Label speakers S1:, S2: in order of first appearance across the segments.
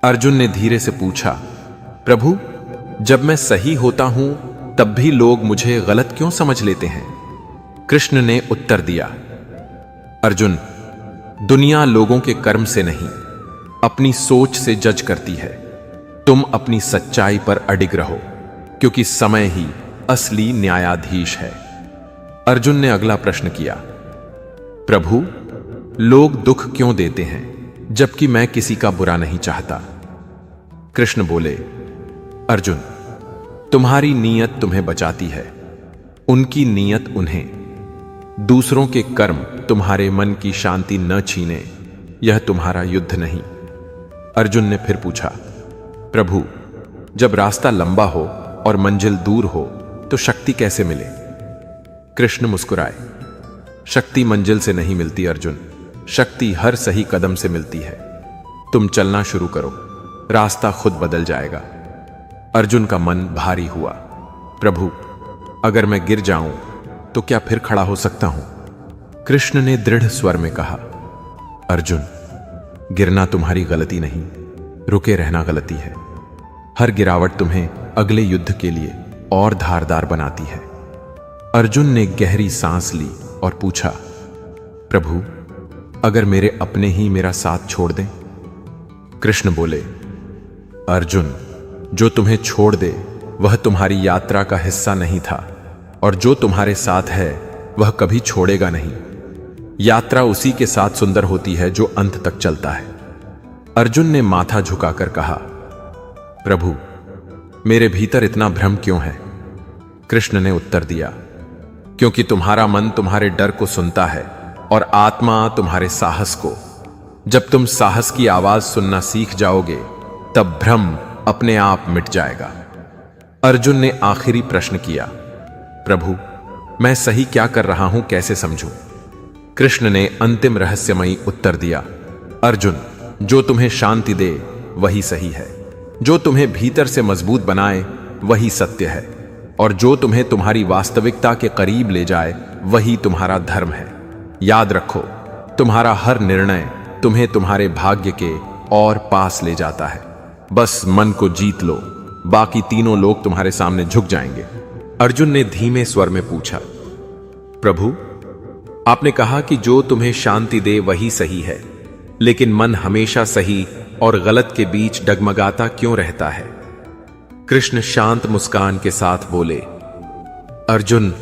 S1: अर्जुन ने धीरे से पूछा, प्रभु, जब मैं सही होता हूं तब भी लोग मुझे गलत क्यों समझ लेते हैं? कृष्ण ने उत्तर दिया, अर्जुन, दुनिया लोगों के कर्म से नहीं, अपनी सोच से जज करती है। तुम अपनी सच्चाई पर अडिग रहो, क्योंकि समय ही असली न्यायाधीश है। अर्जुन ने अगला प्रश्न किया, प्रभु, लोग दुख क्यों देते हैं जबकि मैं किसी का बुरा नहीं चाहता? कृष्ण बोले, अर्जुन, तुम्हारी नीयत तुम्हें बचाती है, उनकी नीयत उन्हें। दूसरों के कर्म तुम्हारे मन की शांति न छीने, यह तुम्हारा युद्ध नहीं। अर्जुन ने फिर पूछा, प्रभु, जब रास्ता लंबा हो और मंजिल दूर हो तो शक्ति कैसे मिले? कृष्ण मुस्कुराए, शक्ति मंजिल से नहीं मिलती अर्जुन, शक्ति हर सही कदम से मिलती है। तुम चलना शुरू करो, रास्ता खुद बदल जाएगा। अर्जुन का मन भारी हुआ, प्रभु, अगर मैं गिर जाऊं तो क्या फिर खड़ा हो सकता हूं? कृष्ण ने दृढ़ स्वर में कहा, अर्जुन, गिरना तुम्हारी गलती नहीं, रुके रहना गलती है। हर गिरावट तुम्हें अगले युद्ध के लिए और धारदार बनाती है। अर्जुन ने गहरी सांस ली और पूछा, प्रभु, अगर मेरे अपने ही मेरा साथ छोड़ दें? कृष्ण बोले, अर्जुन, जो तुम्हें छोड़ दे वह तुम्हारी यात्रा का हिस्सा नहीं था, और जो तुम्हारे साथ है वह कभी छोड़ेगा नहीं। यात्रा उसी के साथ सुंदर होती है जो अंत तक चलता है। अर्जुन ने माथा झुकाकर कहा, प्रभु, मेरे भीतर इतना भ्रम क्यों है? कृष्ण ने उत्तर दिया, क्योंकि तुम्हारा मन तुम्हारे डर को सुनता है और आत्मा तुम्हारे साहस को। जब तुम साहस की आवाज सुनना सीख जाओगे तब भ्रम अपने आप मिट जाएगा। अर्जुन ने आखिरी प्रश्न किया, प्रभु, मैं सही क्या कर रहा हूं कैसे समझूं? कृष्ण ने अंतिम रहस्यमयी उत्तर दिया, अर्जुन, जो तुम्हें शांति दे वही सही है, जो तुम्हें भीतर से मजबूत बनाए वही सत्य है, और जो तुम्हें तुम्हारी वास्तविकता के करीब ले जाए वही तुम्हारा धर्म है। याद रखो, तुम्हारा हर निर्णय तुम्हें तुम्हारे भाग्य के और पास ले जाता है। बस मन को जीत लो, बाकी तीनों लोग तुम्हारे सामने झुक जाएंगे। अर्जुन ने धीमे स्वर में पूछा, प्रभु, आपने कहा कि जो तुम्हें शांति दे वही सही है, लेकिन मन हमेशा सही और गलत के बीच डगमगाता क्यों रहता है? कृष्ण शांत मुस्कान के साथ बोले, अर्जुन,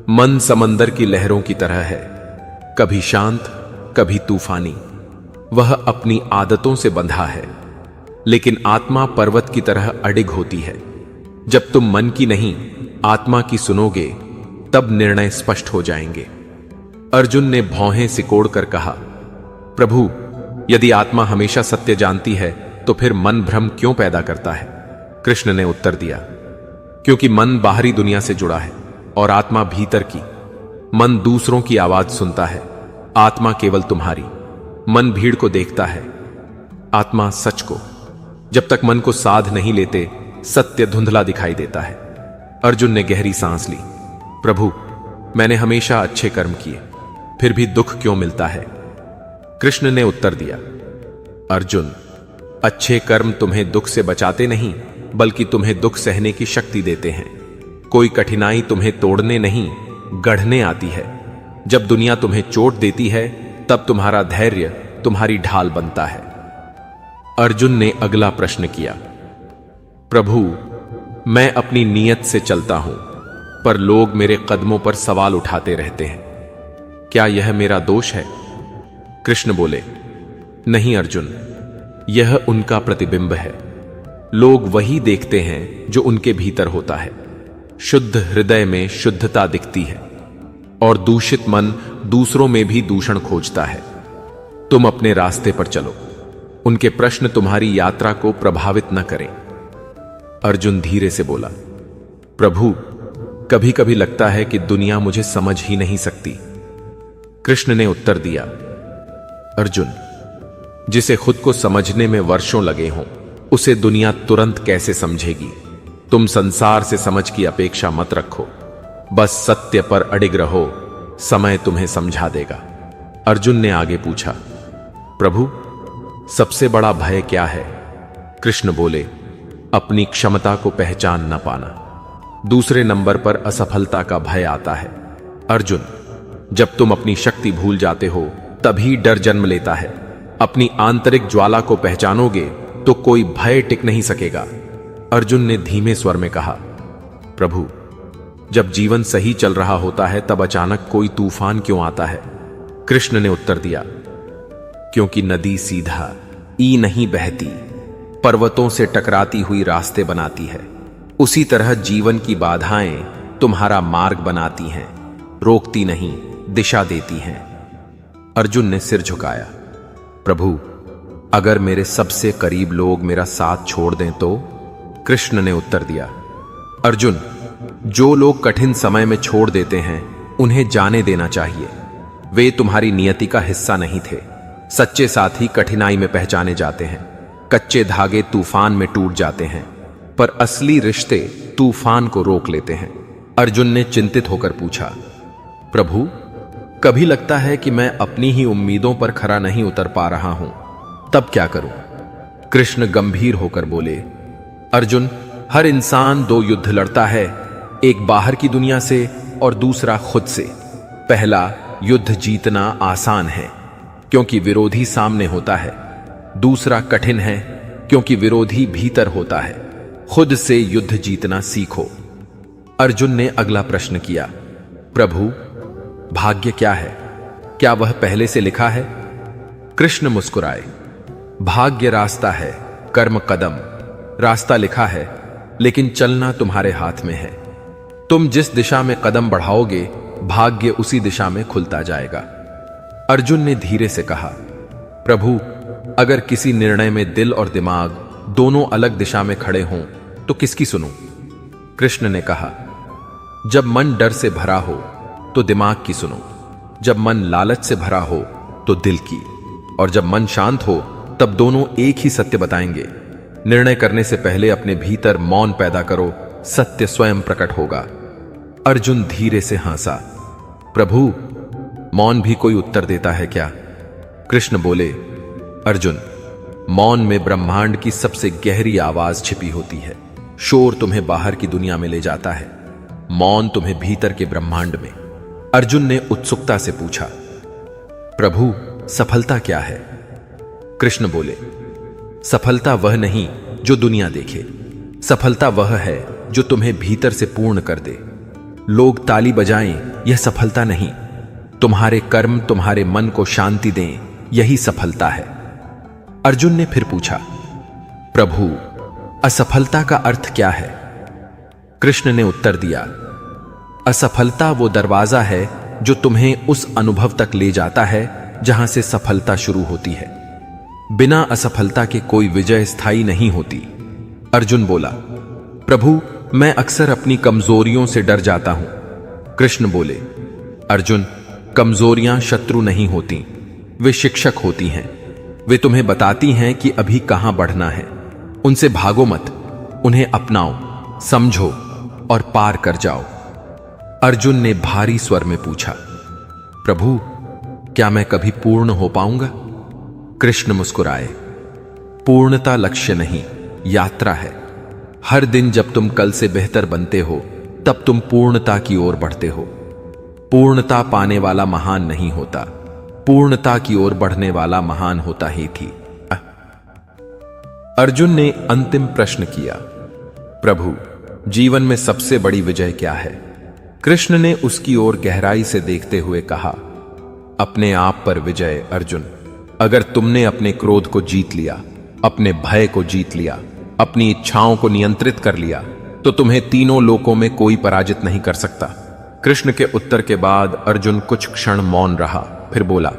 S1: मन समंदर की लहरों की तरह है, कभी शांत कभी तूफानी। वह अपनी आदतों से बंधा है, लेकिन आत्मा पर्वत की तरह अडिग होती है। जब तुम मन की नहीं आत्मा की सुनोगे तब निर्णय स्पष्ट हो जाएंगे। अर्जुन ने भौहें सिकोड़कर कहा, प्रभु, यदि आत्मा हमेशा सत्य जानती है तो फिर मन भ्रम क्यों पैदा करता है? कृष्ण ने उत्तर दिया, क्योंकि मन बाहरी दुनिया से जुड़ा है और आत्मा भीतर की। मन दूसरों की आवाज सुनता है, आत्मा केवल तुम्हारी। मन भीड़ को देखता है, आत्मा सच को। जब तक मन को साध नहीं लेते सत्य धुंधला दिखाई देता है। अर्जुन ने गहरी सांस ली, प्रभु, मैंने हमेशा अच्छे कर्म किए, फिर भी दुख क्यों मिलता है? कृष्ण ने उत्तर दिया, अर्जुन, अच्छे कर्म तुम्हें दुख से बचाते नहीं, बल्कि तुम्हें दुख सहने की शक्ति देते हैं। कोई कठिनाई तुम्हें तोड़ने नहीं, गढ़ने आती है। जब दुनिया तुम्हें चोट देती है तब तुम्हारा धैर्य तुम्हारी ढाल बनता है। अर्जुन ने अगला प्रश्न किया, प्रभु, मैं अपनी नीयत से चलता हूं, पर लोग मेरे कदमों पर सवाल उठाते रहते हैं, क्या यह मेरा दोष है? कृष्ण बोले, नहीं अर्जुन, यह उनका प्रतिबिंब है। लोग वही देखते हैं जो उनके भीतर होता है। शुद्ध हृदय में शुद्धता दिखती है और दूषित मन दूसरों में भी दूषण खोजता है। तुम अपने रास्ते पर चलो, उनके प्रश्न तुम्हारी यात्रा को प्रभावित न करें। अर्जुन धीरे से बोला, प्रभु, कभी कभी लगता है कि दुनिया मुझे समझ ही नहीं सकती। कृष्ण ने उत्तर दिया, अर्जुन, जिसे खुद को समझने में वर्षों लगे हों उसे दुनिया तुरंत कैसे समझेगी? तुम संसार से समझ की अपेक्षा मत रखो, बस सत्य पर अडिग रहो, समय तुम्हें समझा देगा। अर्जुन ने आगे पूछा, प्रभु, सबसे बड़ा भय क्या है? कृष्ण बोले, अपनी क्षमता को पहचान न पाना। दूसरे नंबर पर असफलता का भय आता है। अर्जुन, जब तुम अपनी शक्ति भूल जाते हो तभी डर जन्म लेता है। अपनी आंतरिक ज्वाला को पहचानोगे तो कोई भय टिक नहीं सकेगा। अर्जुन ने धीमे स्वर में कहा, प्रभु, जब जीवन सही चल रहा होता है तब अचानक कोई तूफान क्यों आता है? कृष्ण ने उत्तर दिया, क्योंकि नदी सीधा ई नहीं बहती, पर्वतों से टकराती हुई रास्ते बनाती है। उसी तरह जीवन की बाधाएं तुम्हारा मार्ग बनाती हैं, रोकती नहीं, दिशा देती हैं। अर्जुन ने सिर झुकाया, प्रभु, अगर मेरे सबसे करीब लोग मेरा साथ छोड़ दें तो? कृष्ण ने उत्तर दिया, अर्जुन, जो लोग कठिन समय में छोड़ देते हैं उन्हें जाने देना चाहिए। वे तुम्हारी नियति का हिस्सा नहीं थे। सच्चे साथी कठिनाई में पहचाने जाते हैं। कच्चे धागे तूफान में टूट जाते हैं, पर असली रिश्ते तूफान को रोक लेते हैं। अर्जुन ने चिंतित होकर पूछा, प्रभु, कभी लगता है कि मैं अपनी ही उम्मीदों पर खरा नहीं उतर पा रहा हूं, तब क्या करूं? कृष्ण गंभीर होकर बोले, अर्जुन, हर इंसान दो युद्ध लड़ता है, एक बाहर की दुनिया से और दूसरा खुद से। पहला युद्ध जीतना आसान है क्योंकि विरोधी सामने होता है। दूसरा कठिन है क्योंकि विरोधी भीतर होता है। खुद से युद्ध जीतना सीखो। अर्जुन ने अगला प्रश्न किया, प्रभु, भाग्य क्या है? क्या वह पहले से लिखा है? कृष्ण मुस्कुराए, भाग्य रास्ता है, कर्म कदम। रास्ता लिखा है लेकिन चलना तुम्हारे हाथ में है। तुम जिस दिशा में कदम बढ़ाओगे भाग्य उसी दिशा में खुलता जाएगा। अर्जुन ने धीरे से कहा, प्रभु, अगर किसी निर्णय में दिल और दिमाग दोनों अलग दिशा में खड़े हों तो किसकी सुनूं? कृष्ण ने कहा, जब मन डर से भरा हो तो दिमाग की सुनो, जब मन लालच से भरा हो तो दिल की, और जब मन शांत हो तब दोनों एक ही सत्य बताएंगे। निर्णय करने से पहले अपने भीतर मौन पैदा करो, सत्य स्वयं प्रकट होगा। अर्जुन धीरे से हंसा, प्रभु, मौन भी कोई उत्तर देता है क्या? कृष्ण बोले, अर्जुन, मौन में ब्रह्मांड की सबसे गहरी आवाज छिपी होती है। शोर तुम्हें बाहर की दुनिया में ले जाता है, मौन तुम्हें भीतर के ब्रह्मांड में। अर्जुन ने उत्सुकता से पूछा, प्रभु, सफलता क्या है? कृष्ण बोले, सफलता वह नहीं जो दुनिया देखे, सफलता वह है जो तुम्हें भीतर से पूर्ण कर दे। लोग ताली बजाएं, यह सफलता नहीं। तुम्हारे कर्म तुम्हारे मन को शांति दें, यही सफलता है। अर्जुन ने फिर पूछा, प्रभु, असफलता का अर्थ क्या है? कृष्ण ने उत्तर दिया, असफलता वो दरवाजा है जो तुम्हें उस अनुभव तक ले जाता है जहां से सफलता शुरू होती है। बिना असफलता के कोई विजय स्थायी नहीं होती। अर्जुन बोला, प्रभु, मैं अक्सर अपनी कमजोरियों से डर जाता हूं। कृष्ण बोले, अर्जुन, कमजोरियां शत्रु नहीं होती, वे शिक्षक होती हैं। वे तुम्हें बताती हैं कि अभी कहां बढ़ना है। उनसे भागो मत, उन्हें अपनाओ, समझो और पार कर जाओ। अर्जुन ने भारी स्वर में पूछा, प्रभु, क्या मैं कभी पूर्ण हो पाऊंगा? कृष्ण मुस्कुराए, पूर्णता लक्ष्य नहीं, यात्रा है। हर दिन जब तुम कल से बेहतर बनते हो तब तुम पूर्णता की ओर बढ़ते हो। पूर्णता पाने वाला महान नहीं होता, पूर्णता की ओर बढ़ने वाला महान होता ही थी। अर्जुन ने अंतिम प्रश्न किया, प्रभु, जीवन में सबसे बड़ी विजय क्या है? कृष्ण ने उसकी ओर गहराई से देखते हुए कहा, अपने आप पर विजय। अर्जुन, अगर तुमने अपने क्रोध को जीत लिया, अपने भय को जीत लिया, अपनी इच्छाओं को नियंत्रित कर लिया, तो तुम्हें तीनों लोकों में कोई पराजित नहीं कर सकता। कृष्ण के उत्तर के बाद अर्जुन कुछ क्षण मौन रहा, फिर बोला,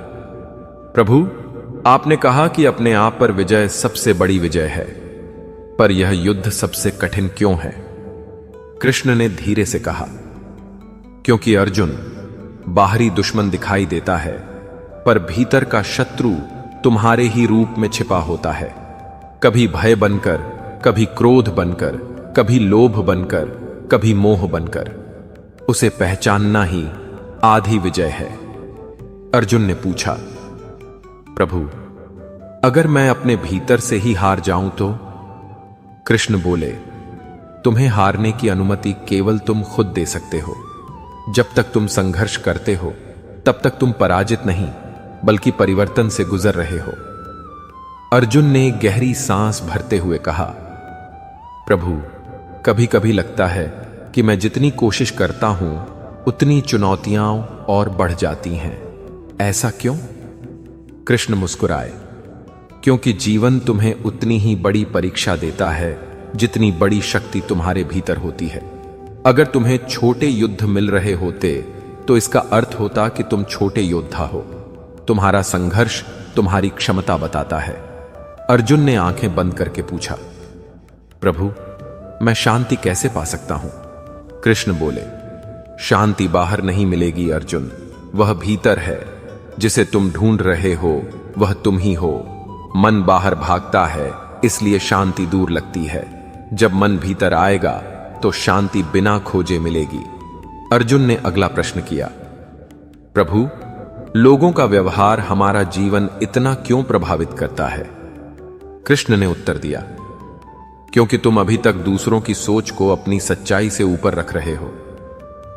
S1: प्रभु, आपने कहा कि अपने आप पर विजय सबसे बड़ी विजय है, पर यह युद्ध सबसे कठिन क्यों है? कृष्ण ने धीरे से कहा, क्योंकि अर्जुन, बाहरी दुश्मन दिखाई देता है पर भीतर का शत्रु तुम्हारे ही रूप में छिपा होता है। कभी भय बनकर, कभी क्रोध बनकर, कभी लोभ बनकर, कभी मोह बनकर। उसे पहचानना ही आधी विजय है। अर्जुन ने पूछा, प्रभु, अगर मैं अपने भीतर से ही हार जाऊं तो? कृष्ण बोले, तुम्हें हारने की अनुमति केवल तुम खुद दे सकते हो। जब तक तुम संघर्ष करते हो तब तक तुम पराजित नहीं बल्कि परिवर्तन से गुजर रहे हो। अर्जुन ने गहरी सांस भरते हुए कहा, प्रभु, कभी कभी लगता है कि मैं जितनी कोशिश करता हूं उतनी चुनौतियां और बढ़ जाती हैं। ऐसा क्यों? कृष्ण मुस्कुराए, क्योंकि जीवन तुम्हें उतनी ही बड़ी परीक्षा देता है जितनी बड़ी शक्ति तुम्हारे भीतर होती है। अगर तुम्हें छोटे युद्ध मिल रहे होते तो इसका अर्थ होता कि तुम छोटे योद्धा हो। तुम्हारा संघर्ष तुम्हारी क्षमता बताता है। अर्जुन ने आंखें बंद करके पूछा, प्रभु, मैं शांति कैसे पा सकता हूं? कृष्ण बोले, शांति बाहर नहीं मिलेगी अर्जुन, वह भीतर है। जिसे तुम ढूंढ रहे हो वह तुम ही हो। मन बाहर भागता है इसलिए शांति दूर लगती है। जब मन भीतर आएगा तो शांति बिना खोजे मिलेगी। अर्जुन ने अगला प्रश्न किया, प्रभु, लोगों का व्यवहार हमारा जीवन इतना क्यों प्रभावित करता है? कृष्ण ने उत्तर दिया, क्योंकि तुम अभी तक दूसरों की सोच को अपनी सच्चाई से ऊपर रख रहे हो।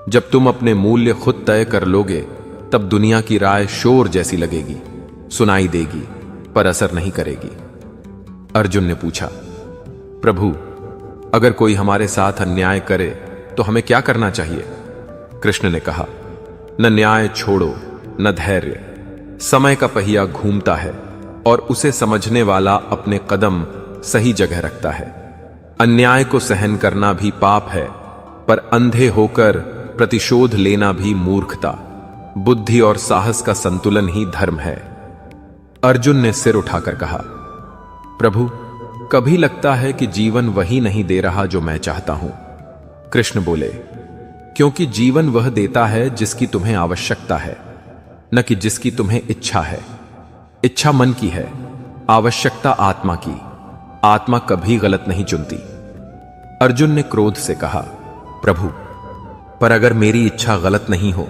S1: जब तुम अपने मूल्य खुद तय कर लोगे तब दुनिया की राय शोर जैसी लगेगी, सुनाई देगी पर असर नहीं करेगी। अर्जुन ने पूछा, प्रभु, अगर कोई हमारे साथ अन्याय करे तो हमें क्या करना चाहिए? कृष्ण ने कहा, न न्याय छोड़ो न धैर्य। समय का पहिया घूमता है और उसे समझने वाला अपने कदम सही जगह रखता है। अन्याय को सहन करना भी पाप है, पर अंधे होकर प्रतिशोध लेना भी मूर्खता। बुद्धि और साहस का संतुलन ही धर्म है। अर्जुन ने सिर उठाकर कहा, प्रभु, कभी लगता है कि जीवन वही नहीं दे रहा जो मैं चाहता हूं। कृष्ण बोले, क्योंकि जीवन वह देता है जिसकी तुम्हें आवश्यकता है, न कि जिसकी तुम्हें इच्छा है। इच्छा मन की है, आवश्यकता आत्मा की। आत्मा कभी गलत नहीं चुनती। अर्जुन ने क्रोध से कहा, प्रभु, पर अगर मेरी इच्छा गलत नहीं हो?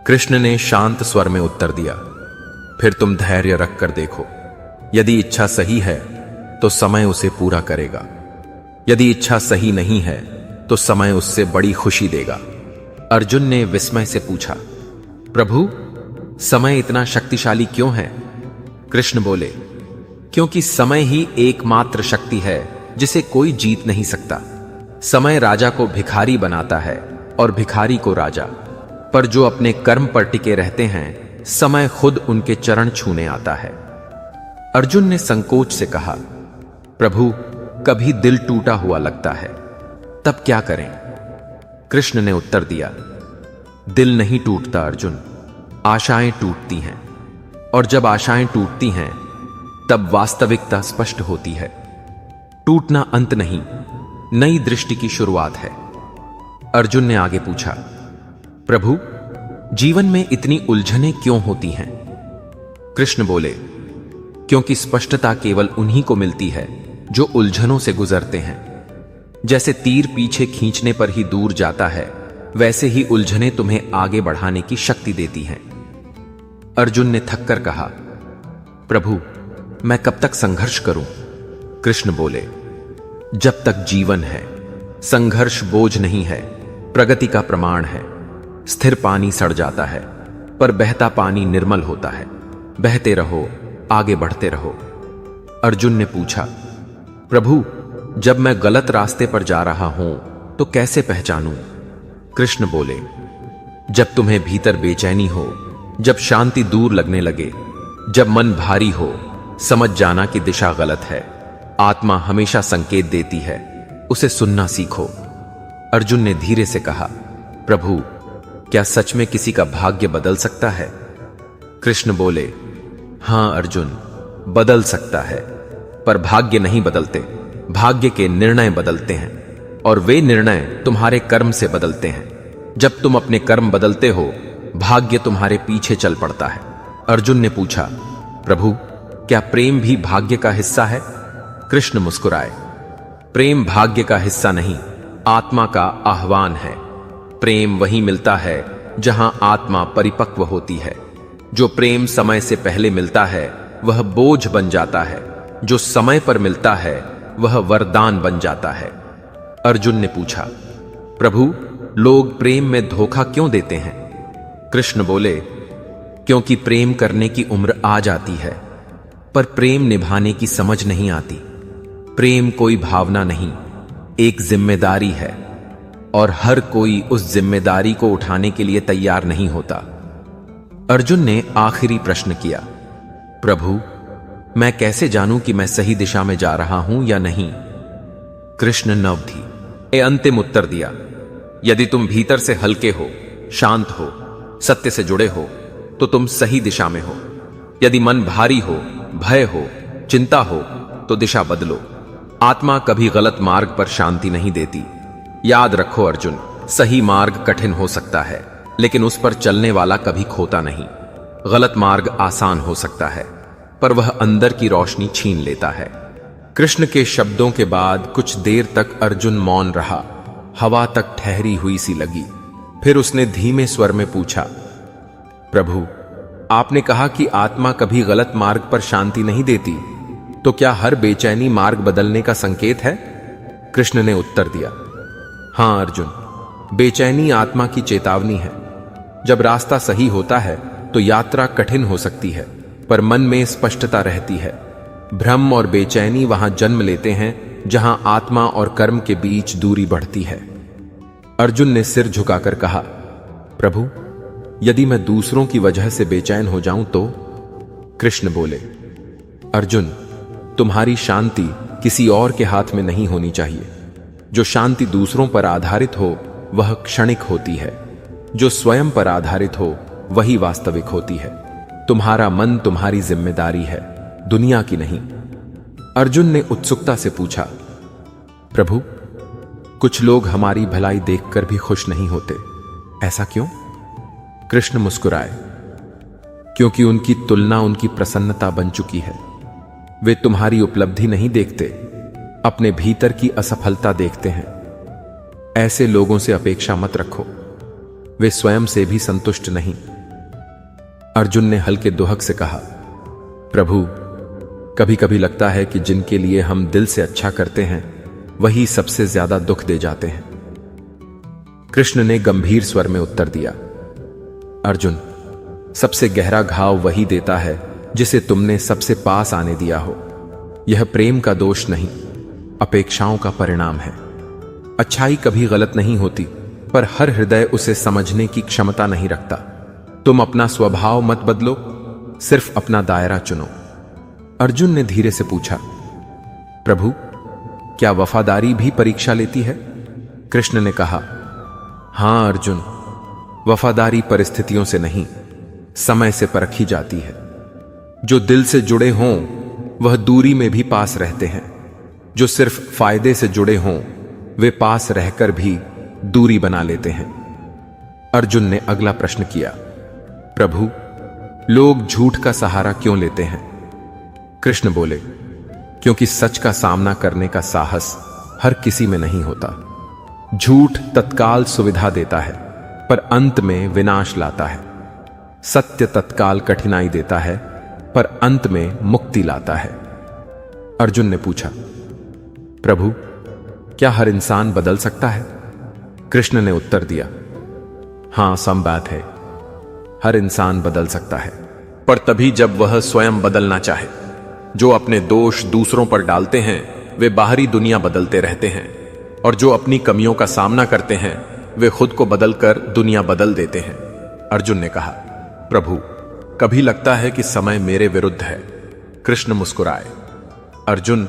S1: कृष्ण ने शांत स्वर में उत्तर दिया, फिर तुम धैर्य रखकर देखो। यदि इच्छा सही है तो समय उसे पूरा करेगा। यदि इच्छा सही नहीं है तो समय उससे बड़ी खुशी देगा। अर्जुन ने विस्मय से पूछा, प्रभु, समय इतना शक्तिशाली क्यों है? कृष्ण बोले, क्योंकि समय ही एकमात्र शक्ति है जिसे कोई जीत नहीं सकता। समय राजा को भिखारी बनाता है और भिखारी को राजा। पर जो अपने कर्म पर टिके रहते हैं, समय खुद उनके चरण छूने आता है। अर्जुन ने संकोच से कहा, प्रभु, कभी दिल टूटा हुआ लगता है, तब क्या करें? कृष्ण ने उत्तर दिया, दिल नहीं टूटता अर्जुन, आशाएं टूटती हैं। और जब आशाएं टूटती हैं तब वास्तविकता स्पष्ट होती है। टूटना अंत नहीं, नई दृष्टि की शुरुआत है। अर्जुन ने आगे पूछा, प्रभु, जीवन में इतनी उलझनें क्यों होती हैं? कृष्ण बोले, क्योंकि स्पष्टता केवल उन्हीं को मिलती है जो उलझनों से गुजरते हैं। जैसे तीर पीछे खींचने पर ही दूर जाता है, वैसे ही उलझनें तुम्हें आगे बढ़ाने की शक्ति देती हैं। अर्जुन ने थककर कहा, प्रभु, मैं कब तक संघर्ष करूं? कृष्ण बोले, जब तक जीवन है। संघर्ष बोझ नहीं है, प्रगति का प्रमाण है। स्थिर पानी सड़ जाता है, पर बहता पानी निर्मल होता है। बहते रहो, आगे बढ़ते रहो। अर्जुन ने पूछा, प्रभु, जब मैं गलत रास्ते पर जा रहा हूं तो कैसे पहचानूं? कृष्ण बोले, जब तुम्हें भीतर बेचैनी हो, जब शांति दूर लगने लगे, जब मन भारी हो, समझ जाना कि दिशा गलत है। आत्मा हमेशा संकेत देती है, उसे सुनना सीखो। अर्जुन ने धीरे से कहा, प्रभु, क्या सच में किसी का भाग्य बदल सकता है? कृष्ण बोले, हां अर्जुन, बदल सकता है, पर भाग्य नहीं बदलते। भाग्य के निर्णय बदलते हैं, और वे निर्णय तुम्हारे कर्म से बदलते हैं। जब तुम अपने कर्म बदलते हो, भाग्य तुम्हारे पीछे चल पड़ता है। अर्जुन ने पूछा, प्रभु, क्या प्रेम भी भाग्य का हिस्सा है? कृष्ण मुस्कुराए, प्रेम भाग्य का हिस्सा नहीं, आत्मा का आह्वान है। प्रेम वहीं मिलता है जहां आत्मा परिपक्व होती है। जो प्रेम समय से पहले मिलता है वह बोझ बन जाता है, जो समय पर मिलता है वह वरदान बन जाता है। अर्जुन ने पूछा, प्रभु, लोग प्रेम में धोखा क्यों देते हैं? कृष्ण बोले, क्योंकि प्रेम करने की उम्र आ जाती है, पर प्रेम निभाने की समझ नहीं आती। प्रेम कोई भावना नहीं, एक जिम्मेदारी है, और हर कोई उस जिम्मेदारी को उठाने के लिए तैयार नहीं होता। अर्जुन ने आखिरी प्रश्न किया, प्रभु, मैं कैसे जानूं कि मैं सही दिशा में जा रहा हूं या नहीं? कृष्ण नवधि अंतिम उत्तर दिया, यदि तुम भीतर से हल्के हो, शांत हो, सत्य से जुड़े हो, तो तुम सही दिशा में हो। यदि मन भारी हो, भय हो, चिंता हो, तो दिशा बदलो। आत्मा कभी गलत मार्ग पर शांति नहीं देती। याद रखो अर्जुन, सही मार्ग कठिन हो सकता है, लेकिन उस पर चलने वाला कभी खोता नहीं। गलत मार्ग आसान हो सकता है, पर वह अंदर की रोशनी छीन लेता है। कृष्ण के शब्दों के बाद कुछ देर तक अर्जुन मौन रहा। हवा तक ठहरी हुई सी लगी। फिर उसने धीमे स्वर में पूछा, प्रभु, आपने कहा कि आत्मा कभी गलत मार्ग पर शांति नहीं देती, तो क्या हर बेचैनी मार्ग बदलने का संकेत है? कृष्ण ने उत्तर दिया, हां अर्जुन, बेचैनी आत्मा की चेतावनी है। जब रास्ता सही होता है तो यात्रा कठिन हो सकती है, पर मन में स्पष्टता रहती है। भ्रम और बेचैनी वहां जन्म लेते हैं जहां आत्मा और कर्म के बीच दूरी बढ़ती है। अर्जुन ने सिर झुकाकर कहा, प्रभु, यदि मैं दूसरों की वजह से बेचैन हो जाऊं तो? कृष्ण बोले, अर्जुन, तुम्हारी शांति किसी और के हाथ में नहीं होनी चाहिए। जो शांति दूसरों पर आधारित हो वह क्षणिक होती है, जो स्वयं पर आधारित हो वही वास्तविक होती है। तुम्हारा मन तुम्हारी जिम्मेदारी है, दुनिया की नहीं। अर्जुन ने उत्सुकता से पूछा, प्रभु, कुछ लोग हमारी भलाई देखकर भी खुश नहीं होते, ऐसा क्यों? कृष्ण मुस्कुराए, क्योंकि उनकी तुलना उनकी प्रसन्नता बन चुकी है। वे तुम्हारी उपलब्धि नहीं देखते, अपने भीतर की असफलता देखते हैं। ऐसे लोगों से अपेक्षा मत रखो, वे स्वयं से भी संतुष्ट नहीं। अर्जुन ने हल्के दुहक से कहा, प्रभु, कभी कभी लगता है कि जिनके लिए हम दिल से अच्छा करते हैं वही सबसे ज्यादा दुख दे जाते हैं। कृष्ण ने गंभीर स्वर में उत्तर दिया, अर्जुन, सबसे गहरा घाव वही देता है जिसे तुमने सबसे पास आने दिया हो। यह प्रेम का दोष नहीं, अपेक्षाओं का परिणाम है। अच्छाई कभी गलत नहीं होती, पर हर हृदय उसे समझने की क्षमता नहीं रखता। तुम अपना स्वभाव मत बदलो, सिर्फ अपना दायरा चुनो। अर्जुन ने धीरे से पूछा, प्रभु, क्या वफादारी भी परीक्षा लेती है? कृष्ण ने कहा, हां अर्जुन, वफादारी परिस्थितियों से नहीं, समय से परखी जाती है। जो दिल से जुड़े हों वह दूरी में भी पास रहते हैं। जो सिर्फ फायदे से जुड़े हों वे पास रहकर भी दूरी बना लेते हैं। अर्जुन ने अगला प्रश्न किया, प्रभु, लोग झूठ का सहारा क्यों लेते हैं? कृष्ण बोले, क्योंकि सच का सामना करने का साहस हर किसी में नहीं होता। झूठ तत्काल सुविधा देता है, पर अंत में विनाश लाता है। सत्य तत्काल कठिनाई देता है, पर अंत में मुक्ति लाता है। अर्जुन ने पूछा, प्रभु, क्या हर इंसान बदल सकता है? कृष्ण ने उत्तर दिया, हां, सम बात है, हर इंसान बदल सकता है, पर तभी जब वह स्वयं बदलना चाहे। जो अपने दोष दूसरों पर डालते हैं वे बाहरी दुनिया बदलते रहते हैं, और जो अपनी कमियों का सामना करते हैं वे खुद को बदलकर दुनिया बदल देते हैं। अर्जुन ने कहा, प्रभु, कभी लगता है कि समय मेरे विरुद्ध है। कृष्ण मुस्कुराए, अर्जुन,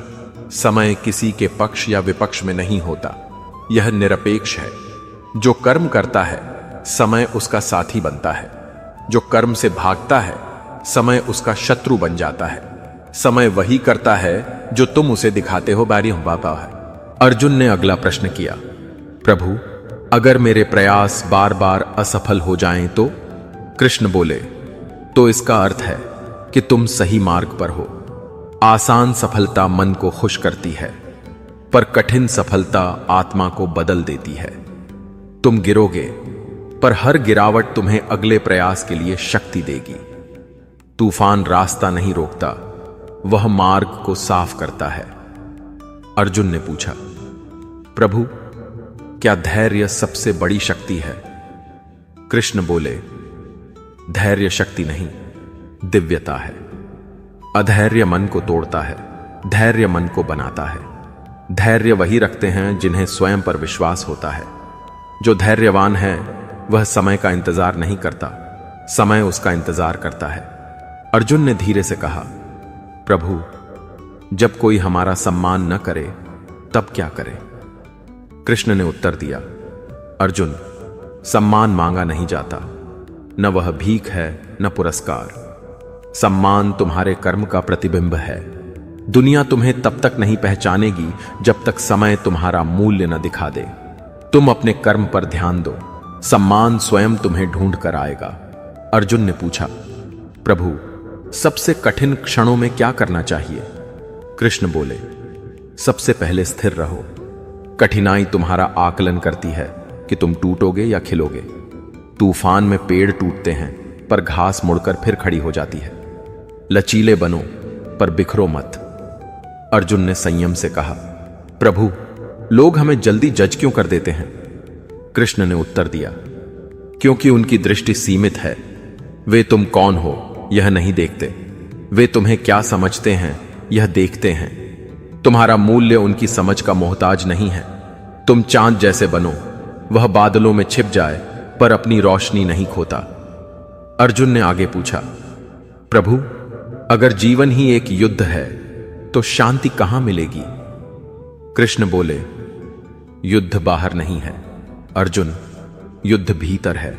S1: समय किसी के पक्ष या विपक्ष में नहीं होता, यह निरपेक्ष है। जो कर्म करता है समय उसका साथी बनता है, जो कर्म से भागता है समय उसका शत्रु बन जाता है। समय वही करता है जो तुम उसे दिखाते हो। बारी बाबा है। अर्जुन ने अगला प्रश्न किया, प्रभु, अगर मेरे प्रयास बार बार असफल हो जाएं तो? कृष्ण बोले, तो इसका अर्थ है कि तुम सही मार्ग पर हो। आसान सफलता मन को खुश करती है, पर कठिन सफलता आत्मा को बदल देती है। तुम गिरोगे, पर हर गिरावट तुम्हें अगले प्रयास के लिए शक्ति देगी। तूफान रास्ता नहीं रोकता, वह मार्ग को साफ करता है। अर्जुन ने पूछा, प्रभु क्या धैर्य सबसे बड़ी शक्ति है? कृष्ण बोले, धैर्य शक्ति नहीं, दिव्यता है। अधैर्य मन को तोड़ता है, धैर्य मन को बनाता है। धैर्य वही रखते हैं जिन्हें स्वयं पर विश्वास होता है। जो धैर्यवान है वह समय का इंतजार नहीं करता, समय उसका इंतजार करता है। अर्जुन ने धीरे से कहा, प्रभु जब कोई हमारा सम्मान न करे तब क्या करें? कृष्ण ने उत्तर दिया, अर्जुन सम्मान मांगा नहीं जाता, न वह भीख है न पुरस्कार। सम्मान तुम्हारे कर्म का प्रतिबिंब है। दुनिया तुम्हें तब तक नहीं पहचानेगी जब तक समय तुम्हारा मूल्य न दिखा दे। तुम अपने कर्म पर ध्यान दो, सम्मान स्वयं तुम्हें ढूंढ कर आएगा। अर्जुन ने पूछा, प्रभु सबसे कठिन क्षणों में क्या करना चाहिए? कृष्ण बोले, सबसे पहले स्थिर रहो। कठिनाई तुम्हारा आकलन करती है कि तुम टूटोगे या खिलोगे। तूफान में पेड़ टूटते हैं पर घास मुड़कर फिर खड़ी हो जाती है। लचीले बनो पर बिखरो मत। अर्जुन ने संयम से कहा, प्रभु लोग हमें जल्दी जज क्यों कर देते हैं? कृष्ण ने उत्तर दिया, क्योंकि उनकी दृष्टि सीमित है। वे तुम कौन हो यह नहीं देखते, वे तुम्हें क्या समझते हैं यह देखते हैं। तुम्हारा मूल्य उनकी समझ का मोहताज नहीं है। तुम चांद जैसे बनो, वह बादलों में छिप जाए पर अपनी रोशनी नहीं खोता। अर्जुन ने आगे पूछा, प्रभु अगर जीवन ही एक युद्ध है तो शांति कहां मिलेगी? कृष्ण बोले, युद्ध बाहर नहीं है अर्जुन, युद्ध भीतर है।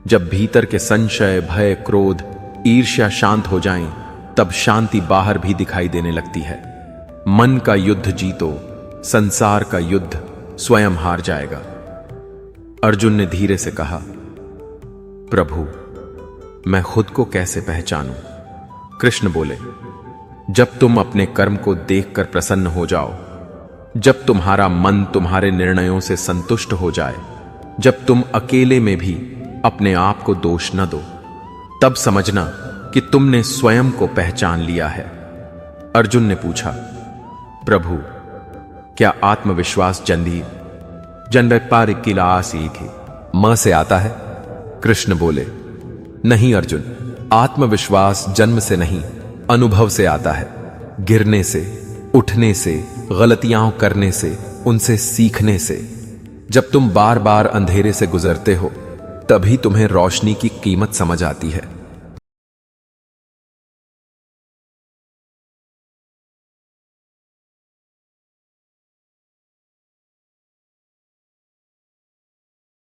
S1: जब भीतर के संशय, भय, क्रोध, ईर्ष्या शांत हो जाएं, तब शांति बाहर भी दिखाई देने लगती है। मन का युद्ध जीतो, संसार का युद्ध स्वयं हार जाएगा। अर्जुन ने धीरे से कहा, प्रभु मैं खुद को कैसे पहचानूं? कृष्ण बोले, जब तुम अपने कर्म को देखकर प्रसन्न हो जाओ, जब तुम्हारा मन तुम्हारे निर्णयों से संतुष्ट हो जाए, जब तुम अकेले में भी अपने आप को दोष न दो, तब समझना कि तुमने स्वयं को पहचान लिया है। अर्जुन ने पूछा, प्रभु क्या आत्मविश्वास जन्म पार किला आसी थी म से आता है? कृष्ण बोले, नहीं अर्जुन, आत्मविश्वास जन्म से नहीं अनुभव से आता है। गिरने से, उठने से, गलतियां करने से, उनसे सीखने से। जब तुम बार बार अंधेरे से गुजरते हो तभी तुम्हें रोशनी की कीमत समझ आती है।